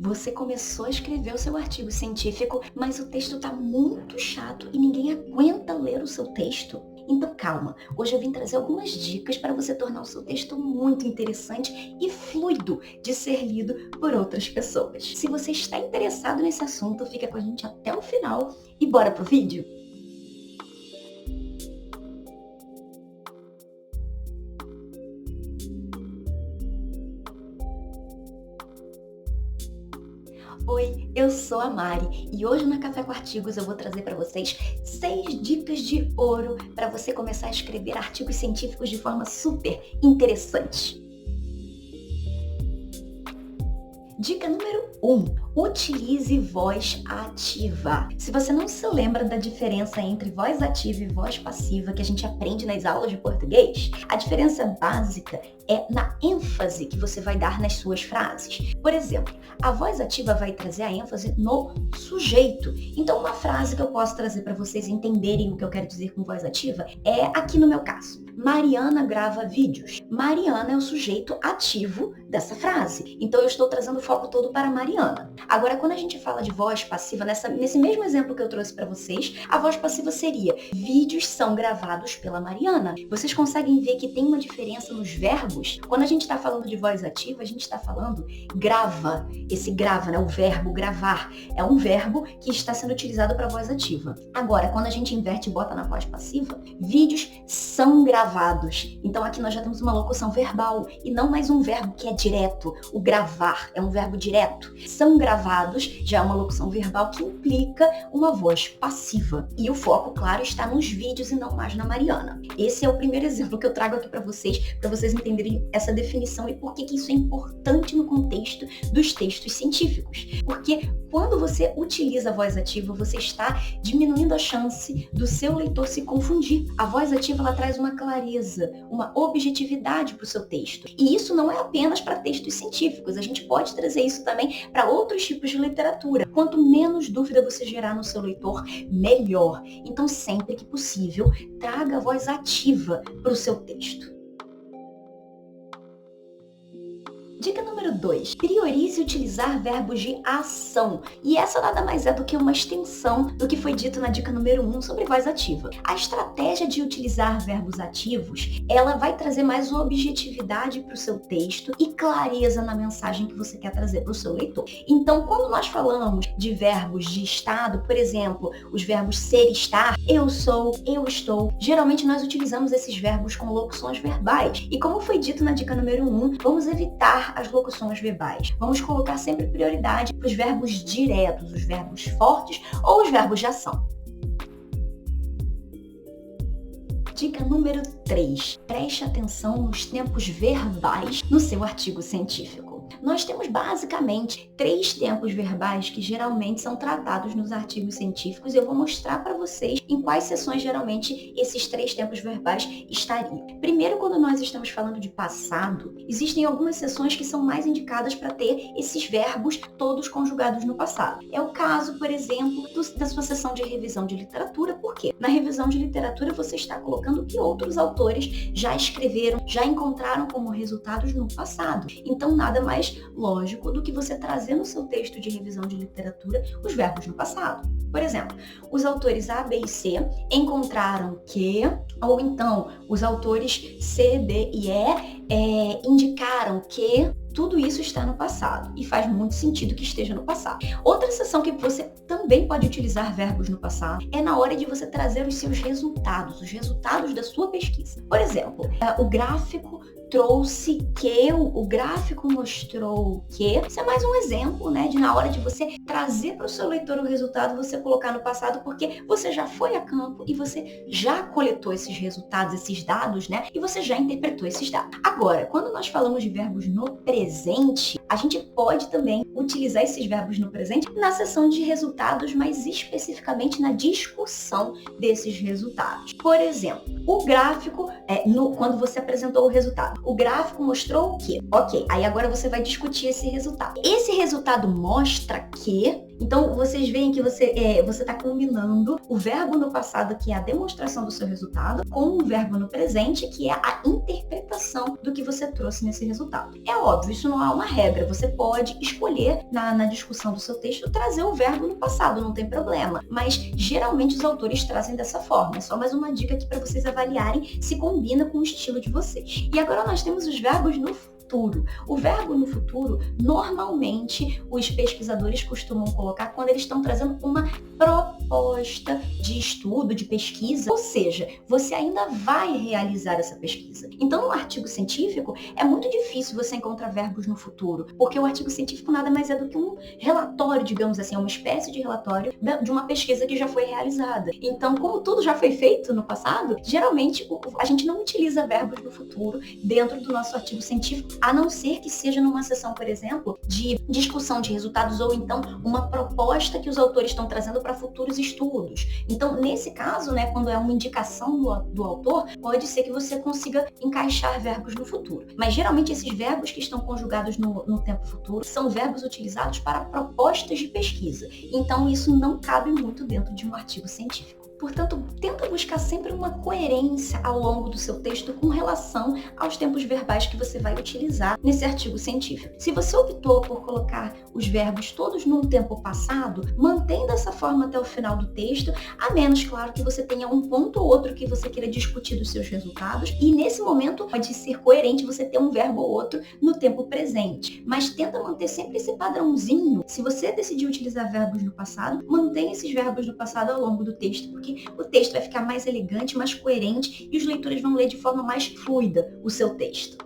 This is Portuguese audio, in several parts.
Você começou a escrever o seu artigo científico, mas o texto está muito chato e ninguém aguenta ler o seu texto? Então calma, hoje eu vim trazer algumas dicas para você tornar o seu texto muito interessante e fluido de ser lido por outras pessoas. Se você está interessado nesse assunto, fica com a gente até o final e bora pro vídeo? Oi, eu sou a Mari e hoje no Café com Artigos eu vou trazer para vocês 6 dicas de ouro para você começar a escrever artigos científicos de forma super interessante. Dica número 1. Utilize voz ativa. Se você não se lembra da diferença entre voz ativa e voz passiva que a gente aprende nas aulas de português, a diferença básica é na ênfase que você vai dar nas suas frases. Por exemplo, a voz ativa vai trazer a ênfase no sujeito. Então, uma frase que eu posso trazer para vocês entenderem o que eu quero dizer com voz ativa é aqui no meu caso. Mariana grava vídeos. Mariana é o sujeito ativo dessa frase. Então, eu estou trazendo o foco todo para Mariana. Agora, quando a gente fala de voz passiva, nesse mesmo exemplo que eu trouxe para vocês, a voz passiva seria: vídeos são gravados pela Mariana. Vocês conseguem ver que tem uma diferença nos verbos? Quando a gente está falando de voz ativa, a gente está falando grava. Esse grava, né? O verbo gravar é um verbo que está sendo utilizado para voz ativa. Agora, quando a gente inverte e bota na voz passiva, vídeos são gravados. Então, aqui nós já temos uma locução verbal e não mais um verbo que é direto. O gravar é um verbo direto. São gravados já é uma locução verbal que implica uma voz passiva. E o foco, claro, está nos vídeos e não mais na Mariana. Esse é o primeiro exemplo que eu trago aqui para vocês entenderem essa definição e por que isso é importante no contexto dos textos científicos. Porque quando você utiliza a voz ativa, você está diminuindo a chance do seu leitor se confundir. A voz ativa, ela traz uma clareza, uma objetividade para o seu texto. E isso não é apenas para textos científicos, a gente pode trazer isso também para outros tipos de literatura. Quanto menos dúvida você gerar no seu leitor, melhor. Então, sempre que possível, traga a voz ativa para o seu texto. Dica número 2. Priorize utilizar verbos de ação. E essa nada mais é do que uma extensão do que foi dito na dica número 1 sobre voz ativa. A estratégia de utilizar verbos ativos, ela vai trazer mais objetividade para o seu texto e clareza na mensagem que você quer trazer para o seu leitor. Então, quando nós falamos de verbos de estado, por exemplo, os verbos ser, estar, eu sou, eu estou, geralmente nós utilizamos esses verbos com locuções verbais. E como foi dito na dica número 1, vamos evitar as locuções verbais. Vamos colocar sempre prioridade para os verbos diretos, os verbos fortes ou os verbos de ação. Dica número 3. Preste atenção nos tempos verbais no seu artigo científico. Nós temos basicamente 3 tempos verbais que geralmente são tratados nos artigos científicos e eu vou mostrar para vocês em quais seções geralmente esses 3 tempos verbais estariam. Primeiro, quando nós estamos falando de passado, existem algumas seções que são mais indicadas para ter esses verbos todos conjugados no passado. É o caso, por exemplo, da sua sessão de revisão de literatura. Por quê? Na revisão de literatura você está colocando o que outros autores já escreveram, já encontraram como resultados no passado. Então, nada mais lógico do que você trazer no seu texto de revisão de literatura os verbos no passado. Por exemplo, os autores A, B e C encontraram que, ou então os autores C, D e E indicaram que. Tudo isso está no passado e faz muito sentido que esteja no passado. Outra seção que você também pode utilizar verbos no passado é na hora de você trazer os seus resultados, os resultados da sua pesquisa. Por exemplo, o gráfico trouxe que, o gráfico mostrou que. Isso é mais um exemplo, né, de na hora de você trazer para o seu leitor o resultado, você colocar no passado, porque você já foi a campo e você já coletou esses resultados, esses dados, né, e você já interpretou esses dados. Agora, quando nós falamos de verbos no presente, a gente pode também utilizar esses verbos no presente na seção de resultados, mas especificamente na discussão desses resultados. Por exemplo, O gráfico, quando você apresentou o resultado, o gráfico mostrou o quê? Ok, aí agora você vai discutir esse resultado. Esse resultado mostra que... Então, vocês veem que você está combinando o verbo no passado, que é a demonstração do seu resultado, com o verbo no presente, que é a interpretação do que você trouxe nesse resultado. É óbvio, isso não há uma regra. Você pode escolher, na discussão do seu texto, trazer o verbo no passado, não tem problema. Mas, geralmente, os autores trazem dessa forma. É só mais uma dica aqui para vocês avaliarem se combina com o estilo de vocês. E agora nós temos os verbos no futuro. O verbo no futuro, normalmente, os pesquisadores costumam colocar quando eles estão trazendo uma proposta de estudo, de pesquisa, ou seja, você ainda vai realizar essa pesquisa. Então, no artigo científico, é muito difícil você encontrar verbos no futuro, porque o artigo científico nada mais é do que um relatório, digamos assim, uma espécie de relatório de uma pesquisa que já foi realizada. Então, como tudo já foi feito no passado, geralmente a gente não utiliza verbos no futuro dentro do nosso artigo científico, a não ser que seja numa sessão, por exemplo, de discussão de resultados ou então uma proposta que os autores estão trazendo para futuros estudos. Então, nesse caso, né, quando é uma indicação do autor, pode ser que você consiga encaixar verbos no futuro. Mas, geralmente, esses verbos que estão conjugados no tempo futuro são verbos utilizados para propostas de pesquisa. Então, isso não cabe muito dentro de um artigo científico. Portanto, tenta buscar sempre uma coerência ao longo do seu texto com relação aos tempos verbais que você vai utilizar nesse artigo científico. Se você optou por colocar os verbos todos num tempo passado, mantém dessa forma até o final do texto, a menos, claro, que você tenha um ponto ou outro que você queira discutir dos seus resultados, e nesse momento pode ser coerente você ter um verbo ou outro no tempo presente. Mas tenta manter sempre esse padrãozinho. Se você decidir utilizar verbos no passado, mantenha esses verbos no passado ao longo do texto, porque o texto vai ficar mais elegante, mais coerente e os leitores vão ler de forma mais fluida o seu texto.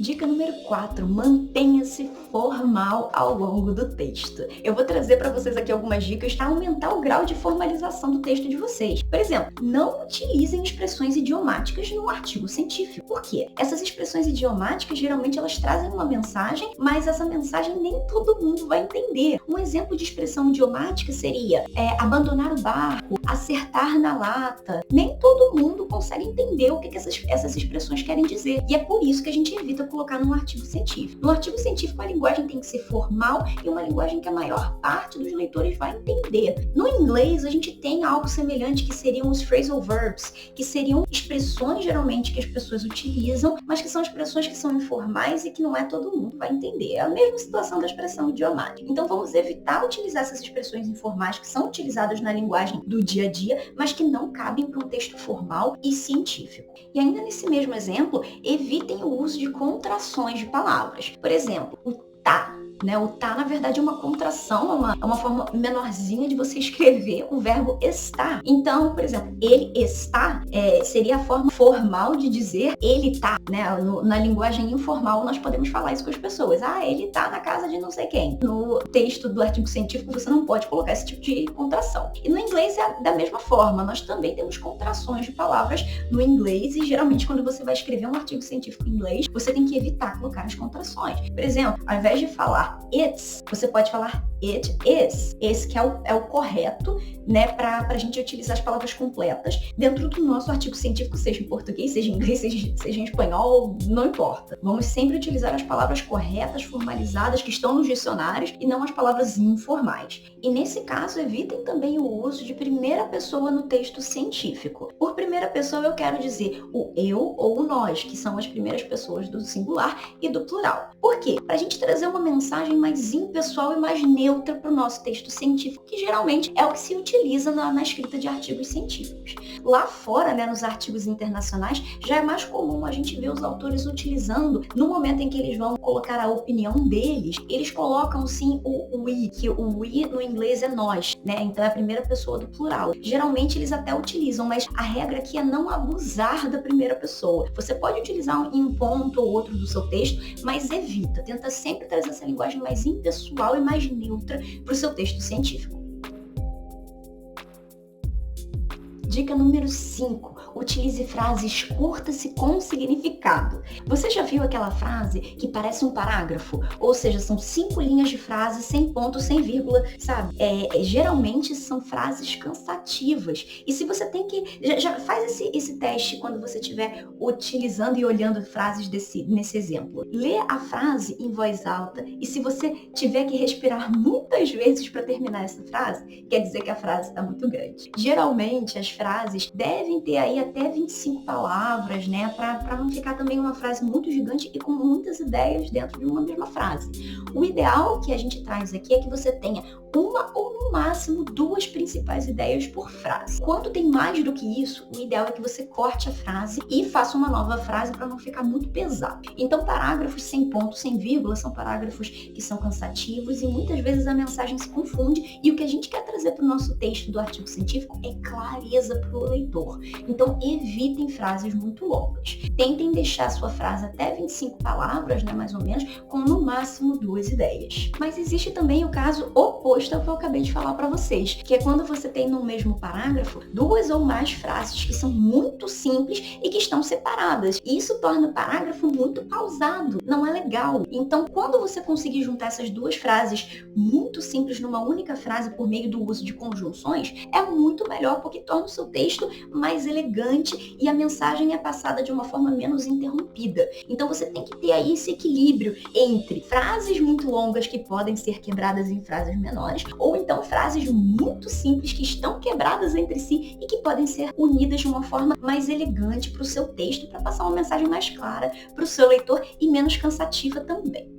Dica número 4, mantenha-se formal ao longo do texto. Eu vou trazer para vocês aqui algumas dicas para aumentar o grau de formalização do texto de vocês. Por exemplo, não utilizem expressões idiomáticas no artigo científico. Por quê? Essas expressões idiomáticas, geralmente, elas trazem uma mensagem, mas essa mensagem nem todo mundo vai entender. Um exemplo de expressão idiomática seria abandonar o barco, acertar na lata. Nem todo mundo consegue entender o que essas expressões querem dizer. E é por isso que a gente evita colocar num artigo científico. No artigo científico, a linguagem tem que ser formal e uma linguagem que a maior parte dos leitores vai entender. No inglês, a gente tem algo semelhante que seriam os phrasal verbs, que seriam expressões, geralmente, que as pessoas utilizam, mas que são expressões que são informais e que não é todo mundo vai entender. É a mesma situação da expressão idiomática. Então, vamos evitar utilizar essas expressões informais que são utilizadas na linguagem do dia a dia, mas que não cabem para um texto formal e científico. E ainda nesse mesmo exemplo, evitem o uso de contrações de palavras. Por exemplo, o tá. O tá, na verdade, é uma contração, é uma forma menorzinha de você escrever o verbo estar. Então, por exemplo, ele está seria a forma formal de dizer ele tá. Na linguagem informal, nós podemos falar isso com as pessoas. Ele tá na casa de não sei quem. No texto do artigo científico, você não pode colocar esse tipo de contração. E no inglês é da mesma forma. Nós também temos contrações de palavras no inglês e, geralmente, quando você vai escrever um artigo científico em inglês, você tem que evitar colocar as contrações. Por exemplo, ao invés de falar it's, você pode falar it is. Esse que é o correto, para a gente utilizar as palavras completas dentro do nosso artigo científico, seja em português, seja em inglês, seja em espanhol, não importa. Vamos sempre utilizar as palavras corretas, formalizadas, que estão nos dicionários e não as palavras informais. E nesse caso, evitem também o uso de primeira pessoa no texto científico. Por primeira pessoa, eu quero dizer o eu ou o nós, que são as primeiras pessoas do singular e do plural. Por quê? Para a gente trazer uma mensagem mais impessoal e mais neutra para o nosso texto científico, que geralmente é o que se utiliza na escrita de artigos científicos. Lá fora, nos artigos internacionais, já é mais comum a gente ver os autores utilizando, no momento em que eles vão colocar a opinião deles, eles colocam sim o we, que o we no inglês é nós, então é a primeira pessoa do plural. Geralmente eles até utilizam, mas a regra aqui é não abusar da primeira pessoa. Você pode utilizar em um ponto ou outro do seu texto, mas evita, tenta sempre trazer essa linguagem mais impessoal e mais neutra para o seu texto científico. Dica número 5. Utilize frases curtas e com significado. Você já viu aquela frase que parece um parágrafo? Ou seja, são 5 linhas de frase, sem ponto, sem vírgula, sabe? Geralmente são frases cansativas. E se você tem que... Já faz esse teste quando você estiver utilizando e olhando frases nesse exemplo. Lê a frase em voz alta e se você tiver que respirar muitas vezes para terminar essa frase, quer dizer que a frase está muito grande. Geralmente, as frases devem ter aí até 25 palavras, né? Para não ficar também uma frase muito gigante e com muitas ideias dentro de uma mesma frase. O ideal que a gente traz aqui é que você tenha uma ou no máximo 2 principais ideias por frase. Quando tem mais do que isso, o ideal é que você corte a frase e faça uma nova frase para não ficar muito pesado. Então, parágrafos sem ponto, sem vírgula, são parágrafos que são cansativos e muitas vezes a mensagem se confunde e o que a gente quer trazer para o nosso texto do artigo científico é clareza para o leitor. Então, evitem frases muito longas. Tentem deixar a sua frase até 25 palavras, né, mais ou menos, com no máximo 2 ideias. Mas existe também o caso oposto ao que eu acabei de falar para vocês, que é quando você tem no mesmo parágrafo 2 ou mais frases que são muito simples e que estão separadas. E isso torna o parágrafo muito pausado, não é legal. Então, quando você conseguir juntar essas 2 frases muito simples numa única frase por meio do uso de conjunções, é muito melhor porque torna o seu texto mais elegante e a mensagem é passada de uma forma menos interrompida. Então, você tem que ter aí esse equilíbrio entre frases muito longas que podem ser quebradas em frases menores, ou então frases muito simples que estão quebradas entre si e que podem ser unidas de uma forma mais elegante para o seu texto, para passar uma mensagem mais clara para o seu leitor e menos cansativa também.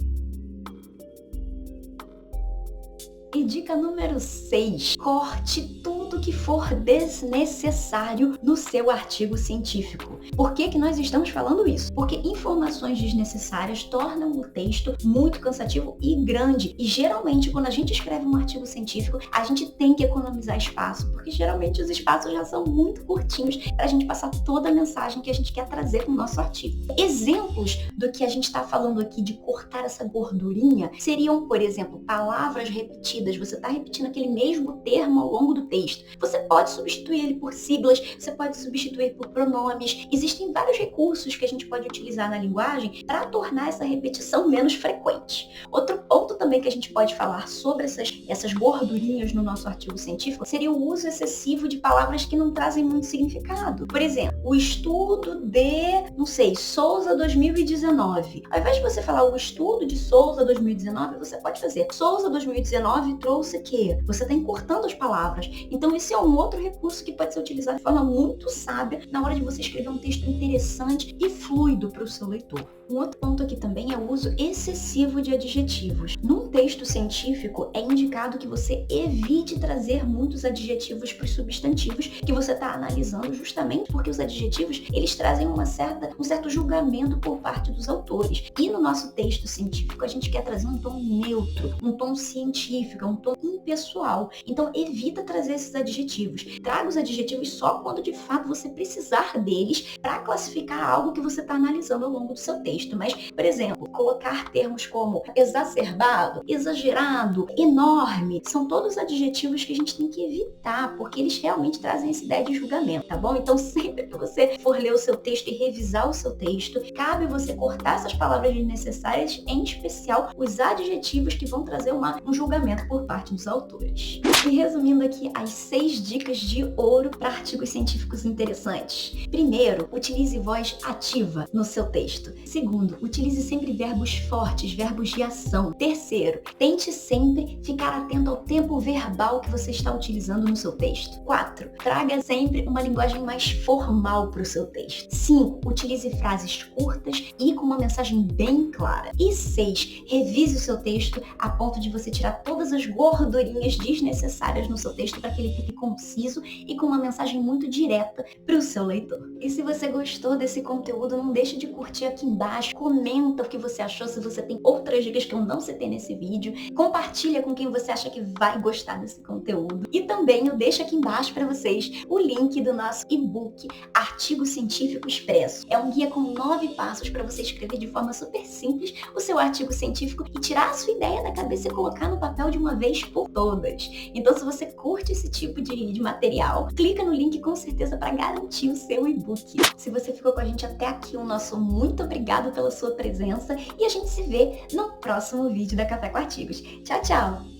E dica número 6, corte tudo que for desnecessário no seu artigo científico. Por que nós estamos falando isso? Porque informações desnecessárias tornam o texto muito cansativo e grande. E geralmente, quando a gente escreve um artigo científico, a gente tem que economizar espaço, porque geralmente os espaços já são muito curtinhos para a gente passar toda a mensagem que a gente quer trazer com o nosso artigo. Exemplos do que a gente está falando aqui de cortar essa gordurinha seriam, por exemplo, palavras repetidas. Você está repetindo aquele mesmo termo ao longo do texto. Você pode substituir ele por siglas, você pode substituir por pronomes. Existem vários recursos que a gente pode utilizar na linguagem para tornar essa repetição menos frequente. Outro ponto também que a gente pode falar sobre essas gordurinhas no nosso artigo científico seria o uso excessivo de palavras que não trazem muito significado. Por exemplo, o estudo de, Souza 2019. Ao invés de você falar o estudo de Souza 2019, você pode fazer Souza 2019 trouxe que você está encurtando as palavras. Então esse é um outro recurso que pode ser utilizado de forma muito sábia na hora de você escrever um texto interessante e fluido para o seu leitor. Um outro ponto aqui também é o uso excessivo de adjetivos. Num texto científico, é indicado que você evite trazer muitos adjetivos para os substantivos que você está analisando, justamente porque os adjetivos, eles trazem um certo julgamento por parte dos autores. E no nosso texto científico, a gente quer trazer um tom neutro, um tom científico, um tom impessoal. Então, evita trazer esses adjetivos. Traga os adjetivos só quando, de fato, você precisar deles para classificar algo que você está analisando ao longo do seu texto. Mas, por exemplo, colocar termos como exacerbado, exagerado, enorme, são todos adjetivos que a gente tem que evitar, porque eles realmente trazem essa ideia de julgamento, tá bom? Então, sempre que você for ler o seu texto e revisar o seu texto, cabe você cortar essas palavras desnecessárias, em especial os adjetivos que vão trazer um julgamento por parte dos autores. E resumindo aqui as 6 dicas de ouro para artigos científicos interessantes. Primeiro, utilize voz ativa no seu texto. Segundo, utilize sempre verbos fortes, verbos de ação. Terceiro, tente sempre ficar atento ao tempo verbal que você está utilizando no seu texto. 4, traga sempre uma linguagem mais formal para o seu texto. 5, utilize frases curtas e com uma mensagem bem clara. E 6, revise o seu texto a ponto de você tirar todas as gordurinhas desnecessárias no seu texto para que ele fique conciso e com uma mensagem muito direta para o seu leitor. E se você gostou desse conteúdo, não deixe de curtir aqui embaixo, comenta o que você achou, se você tem outras dicas que eu não citei nesse vídeo, compartilha com quem você acha que vai gostar desse conteúdo. E também eu deixo aqui embaixo para vocês o link do nosso e-book Artigo Científico Expresso. É um guia com 9 passos para você escrever de forma super simples o seu artigo científico e tirar a sua ideia da cabeça e colocar no papel de uma vez por todas. Então, se você curte esse tipo de material, clica no link com certeza para garantir o seu e-book. Se você ficou com a gente até aqui, o nosso muito obrigado pela sua presença e a gente se vê no próximo vídeo da Café com Artigos. Tchau, tchau!